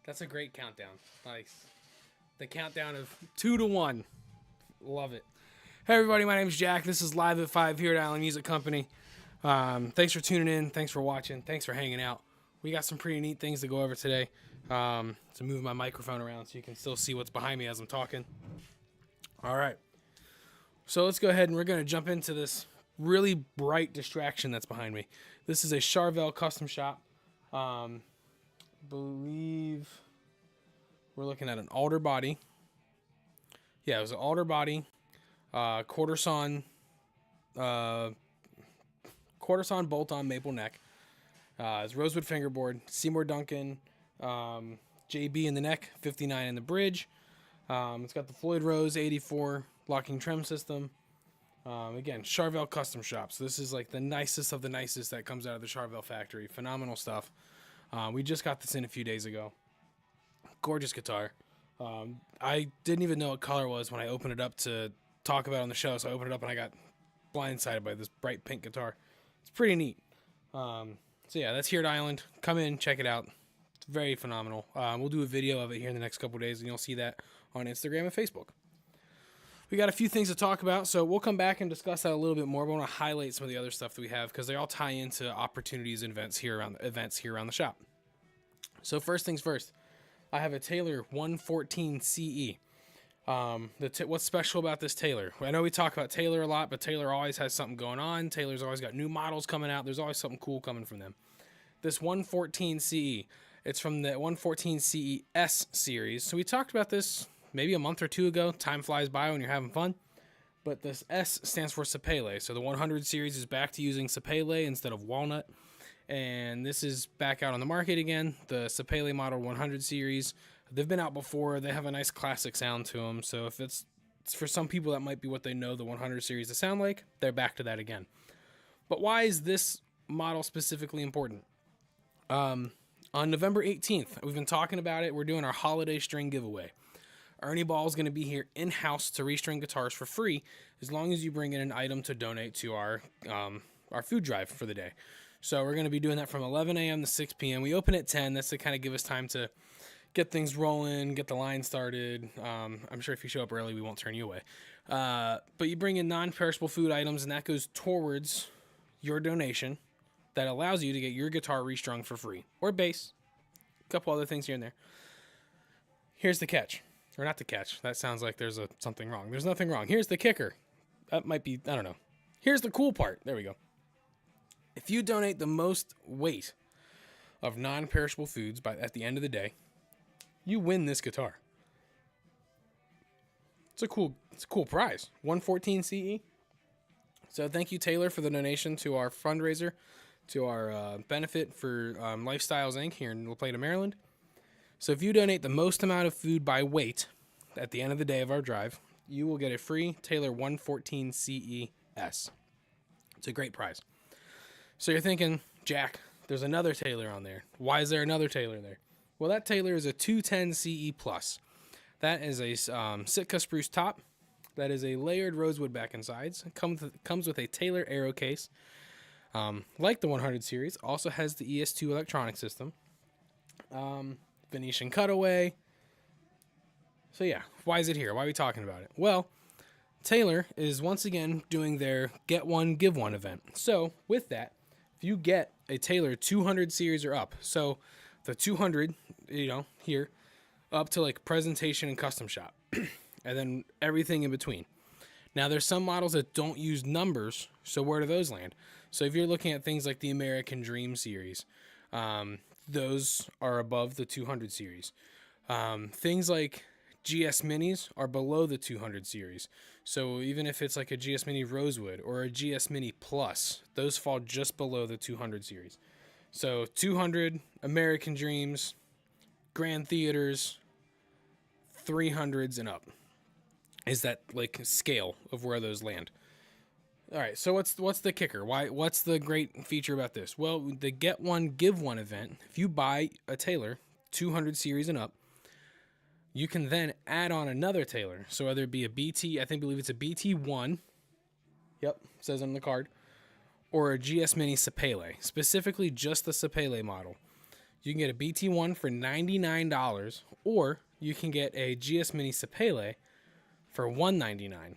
That's a great countdown. Nice. The countdown of 2 to 1. Love it. Hey, everybody. My name is Jack. This is Live at 5 here at Island Music Company. Thanks for tuning in. Thanks for watching. Thanks for hanging out. We got some pretty neat things to go over today. To move my microphone around so you can still see what's behind me as I'm talking. All right. So let's go ahead and we're going to jump into this really bright distraction that's behind me. This is a Charvel custom shop. Believe we're looking at an alder body. Yeah, it was an alder body, quarter sawn bolt-on maple neck. It's rosewood fingerboard, Seymour Duncan, JB in the neck, 59 in the bridge. It's got the Floyd Rose 84 locking trim system. Again, Charvel custom shop. So this is like the nicest of the nicest that comes out of the Charvel factory. Phenomenal stuff. We just got this in a few days ago. Gorgeous guitar. I didn't even know what color it was when I opened it up to talk about it on the show. So I opened it up and I got blindsided by this bright pink guitar. It's pretty neat. So yeah, that's here at Island. Come in, check it out. It's very phenomenal. We'll do a video of it here in the next couple of days, and you'll see that on Instagram and Facebook. We got a few things to talk about, so we'll come back and discuss that a little bit more. But I want to highlight some of the other stuff that we have because they all tie into opportunities and events here around the shop. So first things first, I have a Taylor 114 CE. What's special about this Taylor? I know we talk about Taylor a lot, but Taylor always has something going on. Taylor's always got new models coming out. There's always something cool coming from them. This 114 CE, it's from the 114 CE S series. So we talked about this maybe a month or two ago. Time flies by when you're having fun. But this S stands for Sapele. So the 100 series is back to using Sapele instead of walnut. And this is back out on the market again. The Sapele Model 100 series. They've been out before. They have a nice classic sound to them. So if it's for some people, that might be what they know the 100 series to sound like. They're back to that again. But why is this model specifically important? On November 18th, we've been talking about it. We're doing our holiday string giveaway. Ernie Ball is going to be here in-house to restring guitars for free as long as you bring in an item to donate to our food drive for the day. So we're going to be doing that from 11 a.m. to 6 p.m. We open at 10. That's to kind of give us time to get things rolling, get the line started. I'm sure if you show up early, we won't turn you away. But you bring in non-perishable food items, and that goes towards your donation that allows you to get your guitar restrung for free. Or bass. A couple other things here and there. Here's the catch. Or not the catch. That sounds like there's something wrong. There's nothing wrong. Here's the kicker. That might be, I don't know. Here's the cool part. There we go. If you donate the most weight of non-perishable foods at the end of the day, you win this guitar. It's a cool prize. 114 CE. So thank you, Taylor, for the donation to our fundraiser, to our benefit for Lifestyles Inc. here in La Plata, Maryland. So if you donate the most amount of food by weight at the end of the day of our drive, you will get a free Taylor 114 CES. It's a great prize. So you're thinking, Jack, there's another Taylor on there. Why is there another Taylor there? Well, that Taylor is a 210 CE Plus. That is a Sitka spruce top. That is a layered rosewood back and sides. It comes with a Taylor Aero case. Like the 100 series, also has the ES2 electronic system. Venetian cutaway. So yeah, why is it here? Why are we talking about it? Well, Taylor is once again doing their Get One, Give One event. So with that, if you get a Taylor 200 series or up, so the 200, here, up to like presentation and custom shop, and then everything in between. Now, there's some models that don't use numbers, so where do those land? So if you're looking at things like the American Dream series, those are above the 200 series. Things like GS Minis are below the 200 series. So even if it's like a GS Mini Rosewood or a GS Mini Plus, those fall just below the 200 series. So 200, American Dreams, Grand Theaters, 300s and up is that like scale of where those land. All right, so what's the kicker? What's the great feature about this? Well, the Get One, Give One event, if you buy a Taylor 200 series and up, you can then add on another Taylor. So whether it be a BT, believe it's a BT1, yep, says on the card, or a GS Mini Sapele, specifically just the Sapele model. You can get a BT1 for $99, or you can get a GS Mini Sapele for $199.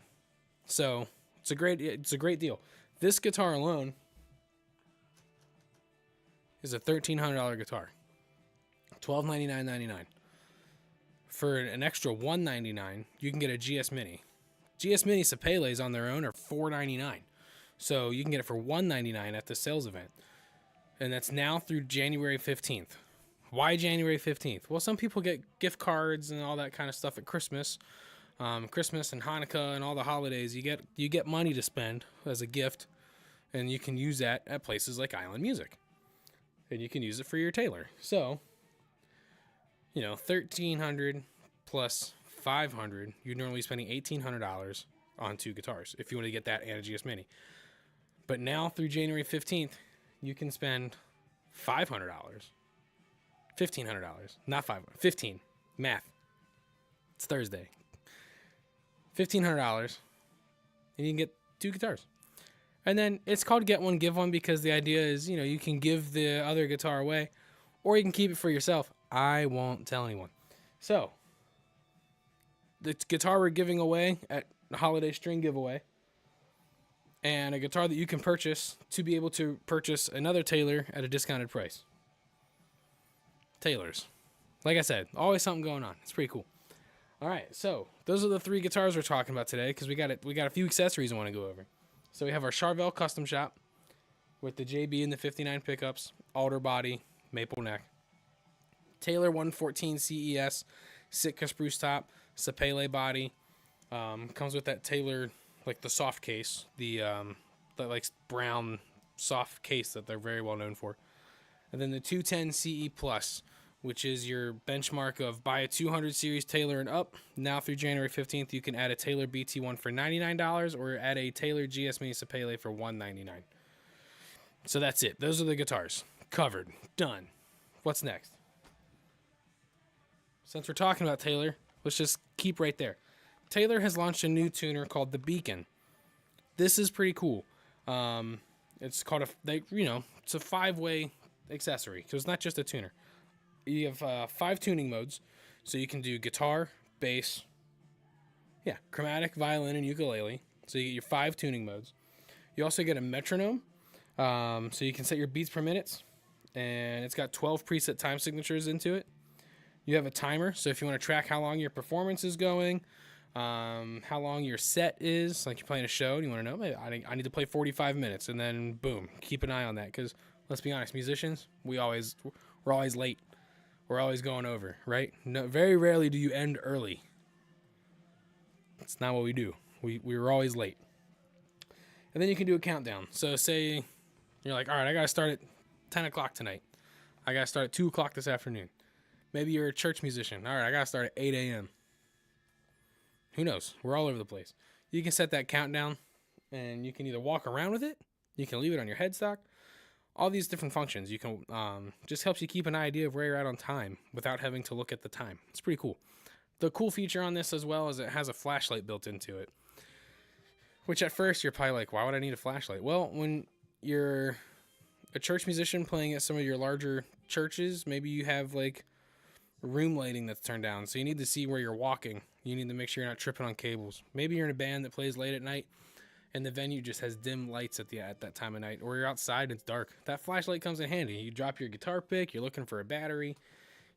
So it's a great deal. This guitar alone is a $1,300 guitar, $1,299.99. For an extra $199, you can get a GS Mini. GS Mini Sapeles on their own are $499. So you can get it for $199 at the sales event. And that's now through January 15th. Why January 15th? Well, some people get gift cards and all that kind of stuff at Christmas. Christmas and Hanukkah and all the holidays. You get money to spend as a gift, and you can use that at places like Island Music. And you can use it for your tailor. So, $1,300 plus $500, you're normally spending $1,800 on 2 guitars if you want to get that and a GS Mini. But now through January 15th, you can spend $500, $1,500, not $500, 15. Math. It's Thursday. $1,500, and you can get 2 guitars. And then it's called Get One, Give One because the idea is, you can give the other guitar away, or you can keep it for yourself. I won't tell anyone. So, the guitar we're giving away at the holiday string giveaway, and a guitar that you can purchase to be able to purchase another Taylor at a discounted price. Taylors. Like I said, always something going on. It's pretty cool. All right, so those are the 3 guitars we're talking about today because we got a few accessories I want to go over. So we have our Charvel custom shop with the JB and the 59 pickups, alder body, maple neck. Taylor 114 CES, Sitka spruce top, Sapele body. Comes with that Taylor, like the soft case, that like brown soft case that they're very well known for. And then the 210 CE Plus, which is your benchmark of buy a 200 series Taylor and up. Now through January 15th, you can add a Taylor BT1 for $99 or add a Taylor GS Mini Sapele for $199. So that's it. Those are the guitars. Covered. Done. What's next? Since we're talking about Taylor, let's just keep right there. Taylor has launched a new tuner called the Beacon. This is pretty cool. It's called it's a 5-way accessory. So it's not just a tuner. You have 5 tuning modes. So you can do guitar, bass, chromatic, violin, and ukulele. So you get your 5 tuning modes. You also get a metronome. So you can set your beats per minute. And it's got 12 preset time signatures into it. You have a timer, so if you want to track how long your performance is going, how long your set is, like you're playing a show, and you want to know, maybe I need to play 45 minutes, and then boom, keep an eye on that, because let's be honest, musicians, we're always late. We're always going over, right? No, very rarely do you end early. That's not what we do. We're always late. And then you can do a countdown. So say you're like, all right, I got to start at 10 o'clock tonight. I got to start at 2 o'clock this afternoon. Maybe you're a church musician. All right, I got to start at 8 a.m. Who knows? We're all over the place. You can set that countdown, and you can either walk around with it. You can leave it on your headstock. All these different functions. You can just helps you keep an idea of where you're at on time without having to look at the time. It's pretty cool. The cool feature on this as well is it has a flashlight built into it. Which at first you're probably like, why would I need a flashlight? Well, when you're a church musician playing at some of your larger churches, maybe you have like room lighting that's turned down, so you need to see where you're walking. You need to make sure you're not tripping on cables. Maybe you're in a band that plays late at night and the venue just has dim lights at that time of night, or you're outside and it's dark. That flashlight comes in handy. You drop your guitar pick, you're looking for a battery,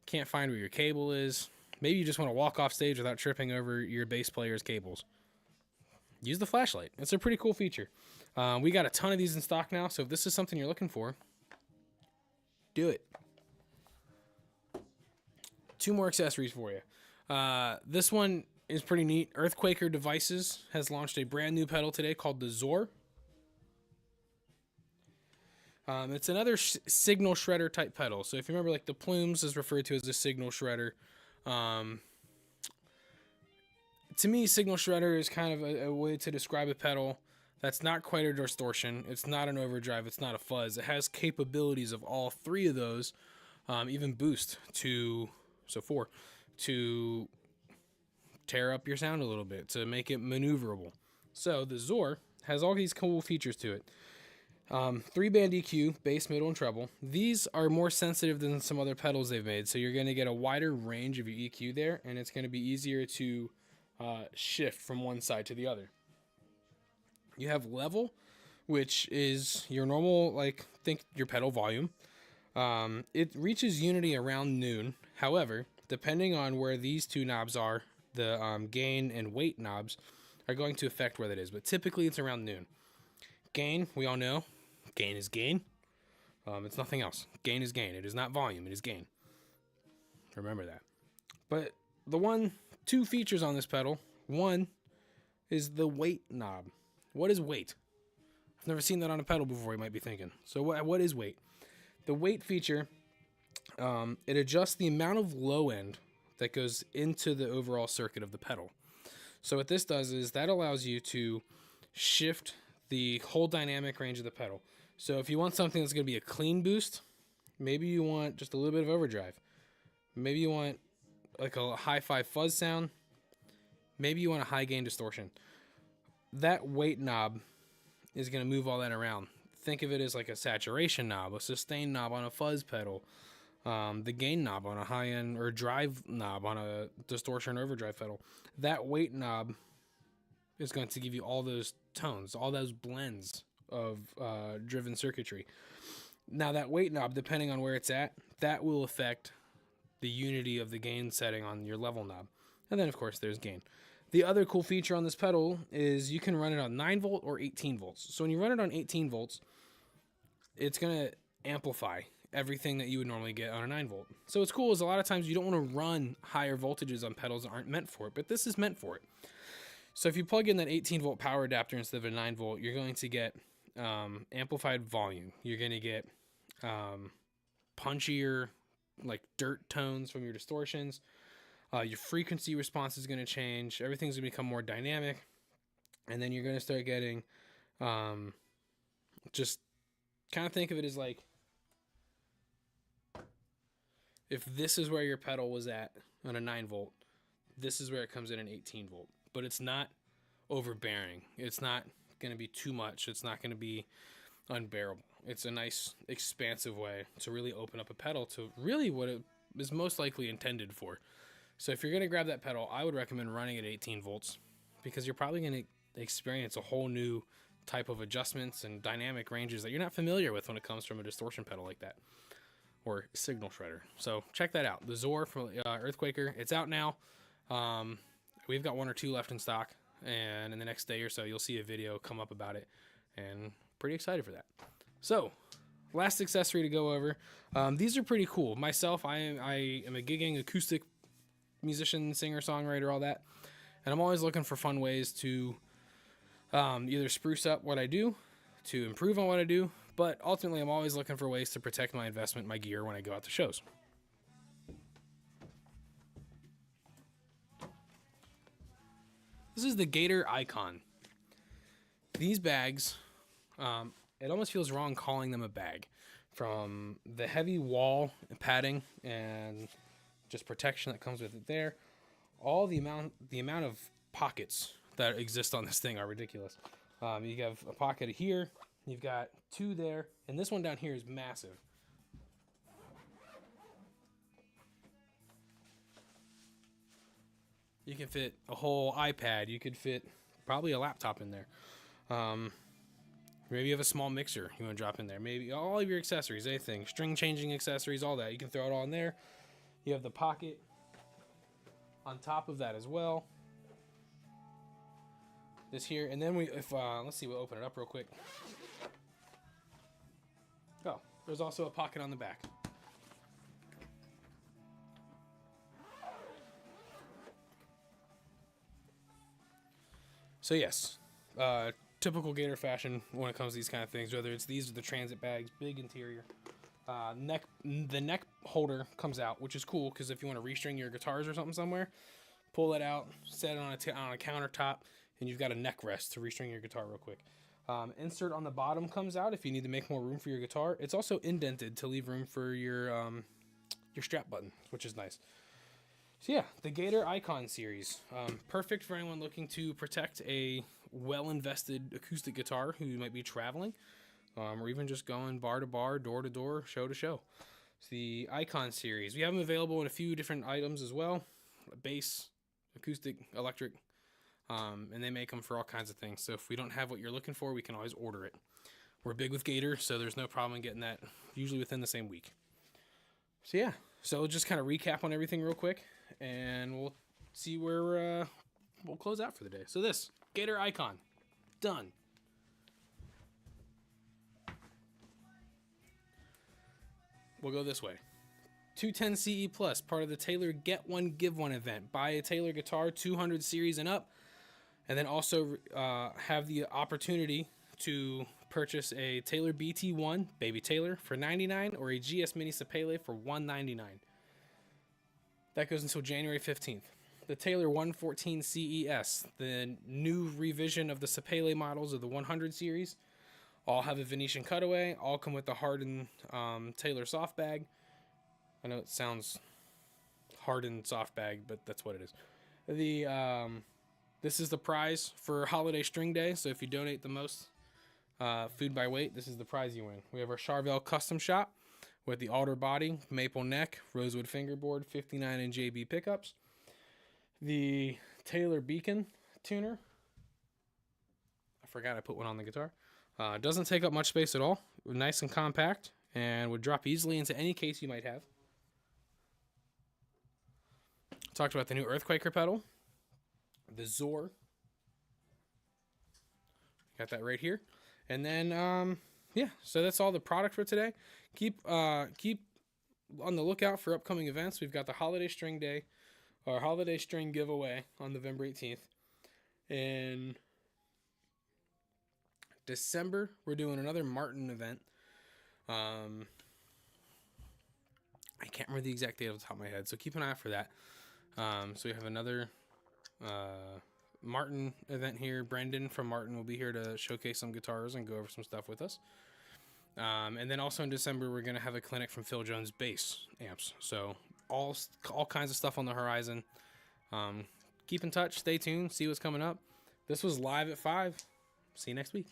can't find where your cable is. Maybe you just want to walk off stage without tripping over your bass player's cables. Use the flashlight. It's a pretty cool feature. We got a ton of these in stock now, so if this is something you're looking for, do it. 2 more accessories for you. This one is pretty neat. Earthquaker Devices has launched a brand new pedal today called the Zor. It's another signal shredder type pedal. So if you remember, like the Plumes is referred to as a signal shredder. To me, signal shredder is kind of a way to describe a pedal that's not quite a distortion. It's not an overdrive. It's not a fuzz. It has capabilities of all 3 of those, even boost to 4, to tear up your sound a little bit, to make it maneuverable. So the Zor has all these cool features to it. 3-band EQ, bass, middle, and treble. These are more sensitive than some other pedals they've made, so you're going to get a wider range of your EQ there, and it's going to be easier to shift from one side to the other. You have level, which is your normal, like, think your pedal volume. It reaches unity around noon. However, depending on where these two knobs are, the gain and weight knobs are going to affect where that is, but typically it's around noon. Gain, we all know, gain is gain. It's nothing else. Gain is gain. It is not volume. It is gain. Remember that. But the two features on this pedal. One is the weight knob. What is weight? I've never seen that on a pedal before, you might be thinking. So what is weight? The weight feature, it adjusts the amount of low end that goes into the overall circuit of the pedal. So what this does is that allows you to shift the whole dynamic range of the pedal. So if you want something that's going to be a clean boost, maybe you want just a little bit of overdrive. Maybe you want like a hi-fi fuzz sound. Maybe you want a high gain distortion. That weight knob is going to move all that around. Think of it as like a saturation knob, a sustain knob on a fuzz pedal, the gain knob on a high end, or drive knob on a distortion or overdrive pedal. That weight knob is going to give you all those tones, all those blends of driven circuitry. Now that weight knob, depending on where it's at, that will affect the unity of the gain setting on your level knob. And then of course there's gain. The other cool feature on this pedal is you can run it on 9 volt or 18 volts. So when you run it on 18 volts, it's going to amplify everything that you would normally get on a 9 volt. So what's cool is a lot of times you don't want to run higher voltages on pedals that aren't meant for it, but this is meant for it. So if you plug in that 18 volt power adapter instead of a 9 volt, you're going to get amplified volume. You're going to get punchier, like dirt tones from your distortions. Your frequency response is going to change. Everything's going to become more dynamic. And then you're going to start getting, just kind of think of it as like, if this is where your pedal was at on a 9 volt, this is where it comes in an 18 volt. But it's not overbearing. It's not going to be too much. It's not going to be unbearable. It's a nice, expansive way to really open up a pedal to really what it is most likely intended for. So if you're going to grab that pedal, I would recommend running at 18 volts because you're probably going to experience a whole new type of adjustments and dynamic ranges that you're not familiar with when it comes from a distortion pedal like that or signal shredder. So check that out. The Zor from Earthquaker. It's out now. We've got 1 or 2 left in stock, and in the next day or so, you'll see a video come up about it, and pretty excited for that. So, last accessory to go over. These are pretty cool. Myself, I am a gigging acoustic musician, singer, songwriter, all that, and I'm always looking for fun ways to either spruce up what I do, to improve on what I do, but ultimately, I'm always looking for ways to protect my investment, my gear, when I go out to shows. This is the Gator Icon. These bags, it almost feels wrong calling them a bag. From the heavy wall padding and just protection that comes with it there, all the amount of pockets that exist on this thing are ridiculous. You have a pocket here, you've got 2 there, and this one down here is massive. You can fit a whole iPad. You could fit probably a laptop in there. Maybe you have a small mixer you want to drop in there. Maybe all of your accessories, anything. String changing accessories, all that. You can throw it all in there. You have the pocket on top of that as well. This here. And then let's see, we'll open it up real quick. Oh, there's also a pocket on the back. So yes, typical Gator fashion when it comes to these kind of things, whether it's these or the transit bags, big interior. The neck holder comes out, which is cool because if you want to restring your guitars or something somewhere, pull it out, set it on a countertop, and you've got a neck rest to restring your guitar real quick. Insert on the bottom comes out if you need to make more room for your guitar. It's also indented to leave room for your strap button, which is nice. So yeah, the Gator Icon series. Perfect for anyone looking to protect a well-invested acoustic guitar who might be traveling. or even just going bar to bar, door to door, show to show. It's the Icon series. We have them available in a few different items as well: bass, acoustic, electric, and they make them for all kinds of things. So if we don't have what you're looking for, we can always order it. We're big with Gator, so there's no problem in getting that, usually within the same week. So yeah, so we'll just kind of recap on everything real quick, and we'll see where we'll close out for the day. So this Gator Icon, done. We'll go this way. 210 CE Plus, part of the Taylor Get One Give One event. Buy a Taylor guitar 200 series and up, and then also have the opportunity to purchase a Taylor BT1 Baby Taylor for $99 or a GS Mini Sapele for $199. That goes until January 15th. The Taylor 114 CES, the new revision of the Sapele models of the 100 series, all have a Venetian cutaway. All come with the hardened Taylor soft bag. I know it sounds hardened soft bag, but that's what it is. This is the prize for Holiday String Day. So if you donate the most food by weight, this is the prize you win. We have our Charvel custom shop with the alder body, maple neck, rosewood fingerboard, 59 and JB pickups. The Taylor Beacon tuner. I forgot I put one on the guitar. Doesn't take up much space at all. Nice and compact, and would drop easily into any case you might have. Talked about the new Earthquaker pedal. The Zor. Got that right here. And then, yeah, so that's all the product for today. Keep on the lookout for upcoming events. We've got the Holiday String Day, or Holiday String Giveaway on November 18th. In December, we're doing another Martin event. I can't remember the exact date off the top of my head, so keep an eye out for that. So we have another Martin event here. Brendan from Martin will be here to showcase some guitars and go over some stuff with us. And then also in December, we're going to have a clinic from Phil Jones Bass Amps. So all kinds of stuff on the horizon. Keep in touch, stay tuned, see what's coming up. This was live at 5. See you next week.